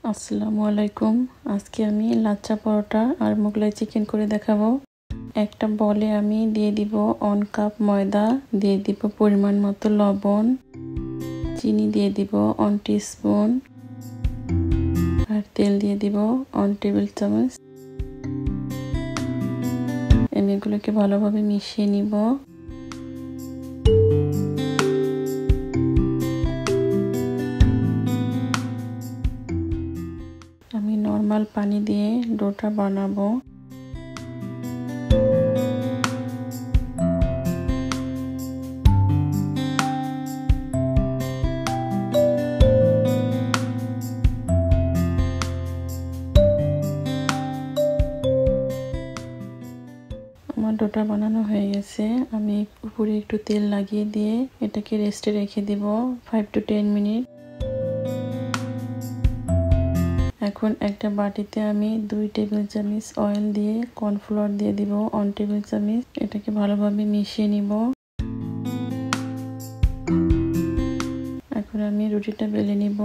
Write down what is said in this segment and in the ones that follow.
আসসালামু আলাইকুম। আজকে আমি লাচ্চা পরোটা আর মোগলাই চিকেন করে দেখাবো। একটা বলে আমি দিয়ে দিব 1 কাপ ময়দা, দিয়ে দিব পরিমাণ মতো লবণ, চিনি দিয়ে দিব 1 টিস্পুন আর তেল দিয়ে দিব 1 টেবিল চামচ। আমি এগুলোকে ভালোভাবে মিশিয়ে নিব। আমি নরমাল পানি দিয়ে ডোটা বানাবো। আমার ডোটা বানানো হয়ে গেছে। আমি উপরে একটু তেল লাগিয়ে দিয়ে এটাকে রেস্টে রেখে দিব 5 to 10 মিনিট। এখন একটা বাটিতে আমি 2 টেবিল চামচ অয়েল দিয়ে কর্নফ্লাওয়ার দিয়ে দিব 1 টেবিল চামচ। এটাকে ভালোভাবে মিশিয়ে নিব। এখন আমি রুটিটা বেলে নিব।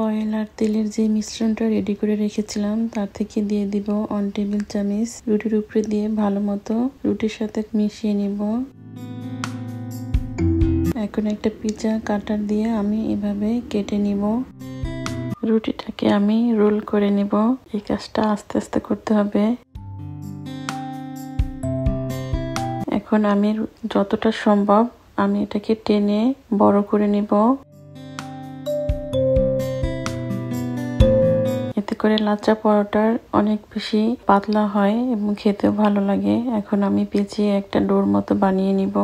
অয়েল আর তেলের যে মিশ্রণটা রেডি করে রেখেছিলাম তার থেকে দিয়ে দিব 1 টেবিল চামচ। রুটির উপরে দিয়ে ভালো মতো রুটির সাথে মিশিয়ে নিব। এখন একটা পিৎজা কাটার দিয়ে আমি এভাবে কেটে নিব। রুটিটাকে আমি রোল করে নিব। এই কাজটা আস্তে আস্তে করতে হবে। এখন আমি যতটা সম্ভব আমি এটাকে টেনে বড় করে নিব। এতে করে লাচ্চা পরোটার অনেক বেশি পাতলা হয় এবং খেতেও ভালো লাগে। এখন আমি পেঁচিয়ে একটা ডোর মতো বানিয়ে নিব।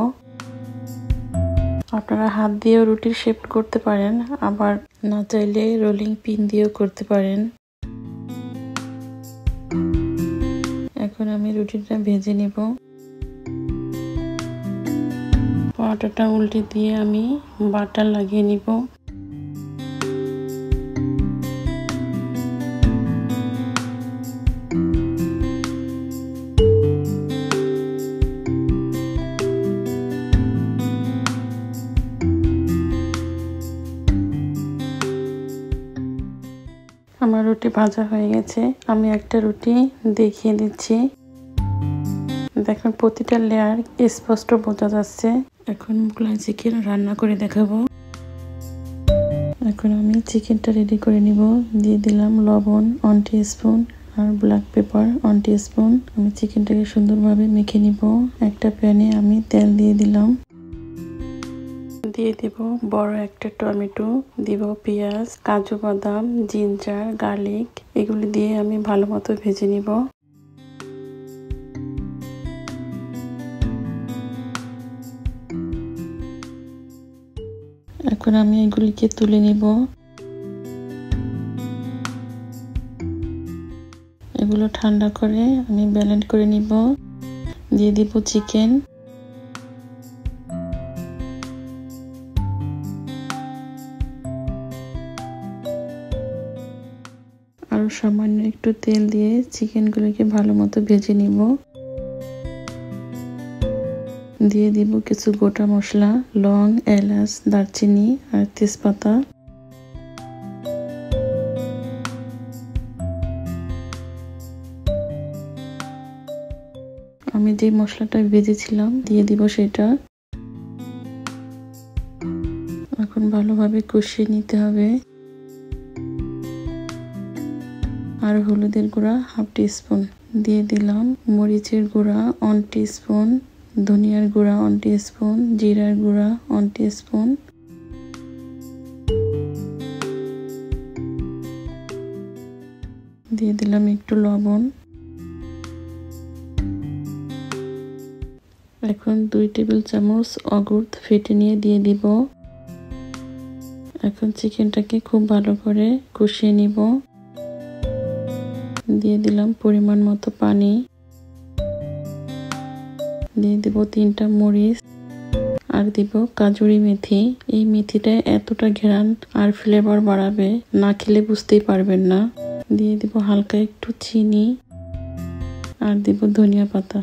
আপনারা হাত দিয়েও রুটির শেপ করতে পারেন, আবার না চাইলে রোলিং পিন দিয়েও করতে পারেন। এখন আমি রুটিটা ভেজে নিব। পরোটাটা উল্টে দিয়ে আমি বাটার লাগিয়ে নিব। আমার রুটি ভাজা হয়ে গেছে। আমি একটা রুটি দেখিয়ে দিচ্ছি। দেখুন প্রতিটা লেয়ার স্পষ্ট বোঝা যাচ্ছে। এখন মোগলাই চিকেন রান্না করে দেখাবো। এখন আমি চিকেনটা রেডি করে নিব। দিয়ে দিলাম লবণ 1 টিস্পুন আর ব্ল্যাক পেপার 1 টিস্পুন। আমি চিকেনটাকে সুন্দরভাবে মেখে নিব। একটা প্যানে আমি তেল দিয়ে দিলাম। দিয়ে দিব বড় একটা টমেটো, দিব পেঁয়াজ, কাজু বাদাম, জিঞ্জার, গার্লিক। এগুলি দিয়ে আমি ভালো মতো ভেজে নিব। এখন আমি এগুলিকে তুলে নিব। এগুলো ঠান্ডা করে আমি ব্লেন্ড করে নিব। দিয়ে দিব চিকেন। আরো সামান্য একটু তেল দিয়ে চিকেনগুলোকে ভালো মতো ভেজে নিব। দিয়ে দিব কিছু গোটা মশলা, লং, এলাচ, দারচিনি আর তেজপাতা। আমি যে মশলাটা ভেজেছিলাম দিয়ে দিব সেটা। এখন ভালোভাবে কষিয়ে নিতে হবে। আর হলুদের গুঁড়া 1/2 টিস্পুন দিয়ে দিলাম। মরিচের গুঁড়া 1 টিস্পুন, ধনিয়ার গুঁড়া 1 টিস্পুন, জিরার গুঁড়া 1 টিস্পুন। দিয়ে দিলাম একটু লবণ। এখন 2 টেবিল চামচ অগুর ফেটে নিয়ে দিয়ে দিব। এখন চিকেনটাকে খুব ভালো করে কষিয়ে নিব। দিয়ে দিলাম পরিমাণ মতো পানি। দিয়ে দিব 3টা মরিচ আর দিব কাজুরি মেথি। এই মেথিটা এতটা ঘ্রাণ আর ফ্লেভার বাড়াবে, না খেলে বুঝতেই পারবেন না। দিয়ে দিব হালকা একটু চিনি আর দিব ধনিয়া পাতা।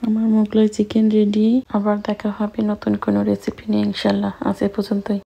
আমার মোগলাই চিকেন রেডি। আবার দেখা হবে নতুন কোনো রেসিপি নিয়ে ইনশাল্লাহ। আজ এ পর্যন্তই।